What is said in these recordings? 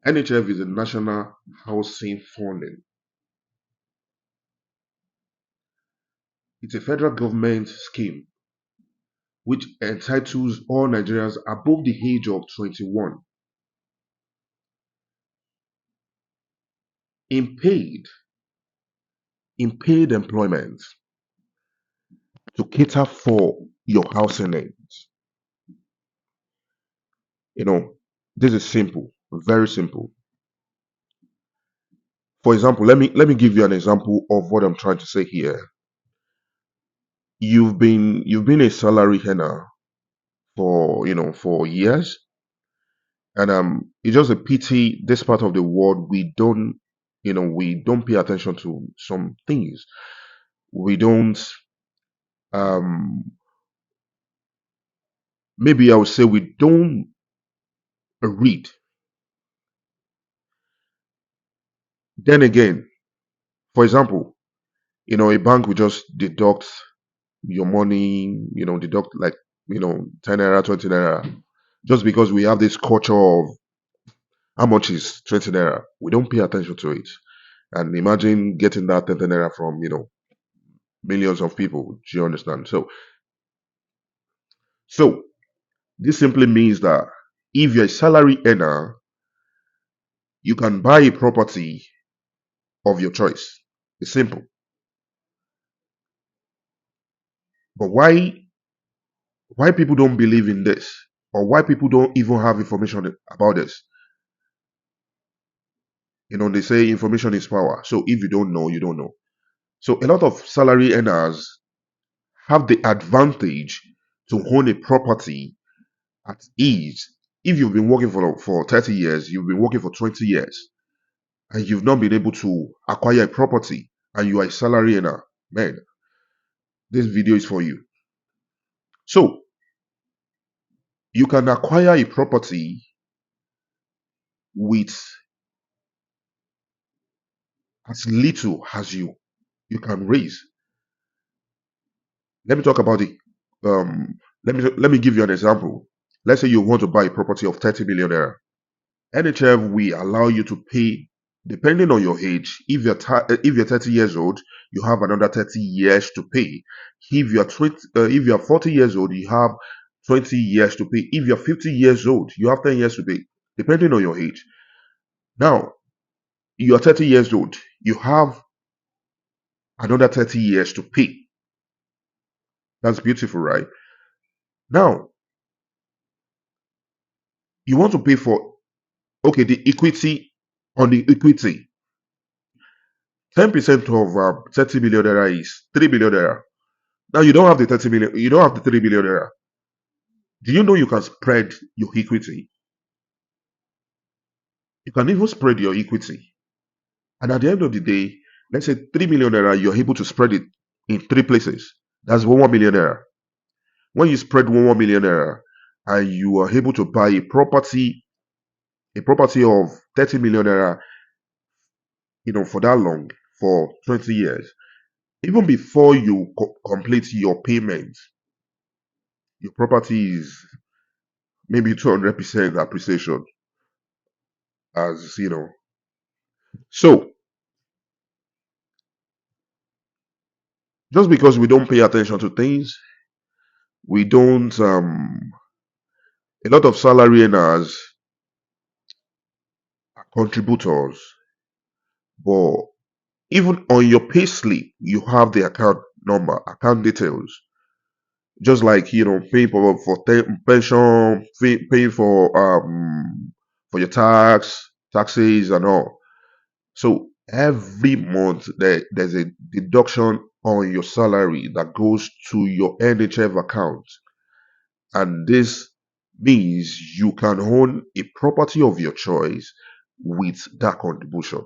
NHF is a national housing funding. It's a federal government scheme which entitles all Nigerians above the age of 21 in paid employment to cater for your housing needs. This is simple, very simple. For example, let me give you an example of what I'm trying to say here. You've been a salary earner for years, and it's just a pity this part of the world we don't pay attention to some things. We don't um maybe I would say we don't read. Then again, for example, a bank will just deduct your money, deduct like 10 naira, 20 naira, just because we have this culture of how much is 20 naira. We don't pay attention to it. And imagine getting that 20 naira from millions of people. Do you understand? So this simply means that if you're a salary earner, you can buy a property of your choice. It's simple. But why people don't believe in this, or why people don't even have information about this? They say information is power. So if you don't know, you don't know. So a lot of salary earners have the advantage to own a property at ease. If you've been working for 30 years, you've been working for 20 years, and you've not been able to acquire a property, and you are a salary earner, man, this video is for you. So you can acquire a property with as little as you can raise. Let me talk about it. Let me give you an example. Let's say you want to buy a property of 30 million naira. NHF will allow you to pay, depending on your age. If you're 30 years old, you have another 30 years to pay. If you're 40 years old, you have 20 years to pay. If you're 50 years old, you have 10 years to pay, depending on your age. Now, you're 30 years old, you have another 30 years to pay. That's beautiful, right? Now, you want to pay for, the equity. On the equity, 10% of 30 billion naira is 3 billion naira. Now, you don't have the 30 million, you don't have the 3 billion naira. Do you know you can spread your equity? You can even spread your equity. And at the end of the day, let's say 3 million naira, you're able to spread it in 3 places. That's 1 million naira. When you spread 1 million naira and you are able to buy a property of 30 million naira, for that long, for 20 years, even before you complete your payment, your property is maybe 200% appreciation, as you know. So just because we don't pay attention to things, we don't a lot of salary earners are contributors, but even on your pay slip you have the account number, account details, just like paying for pension, paying for your taxes and all. So every month there's a deduction on your salary that goes to your NHF account, and this means you can own a property of your choice with that contribution.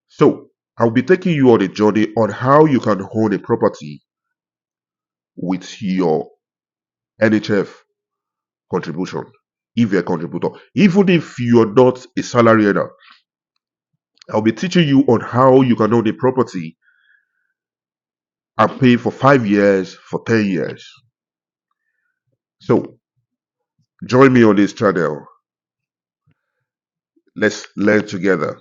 So I'll be taking you on a journey on how you can own a property with your NHF contribution, if you're a contributor. Even if you're not a salary earner, I'll be teaching you on how you can own a property and pay for 5 years, for 10 years. So join me on this channel. Let's learn together.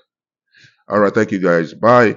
All right, thank you guys. Bye.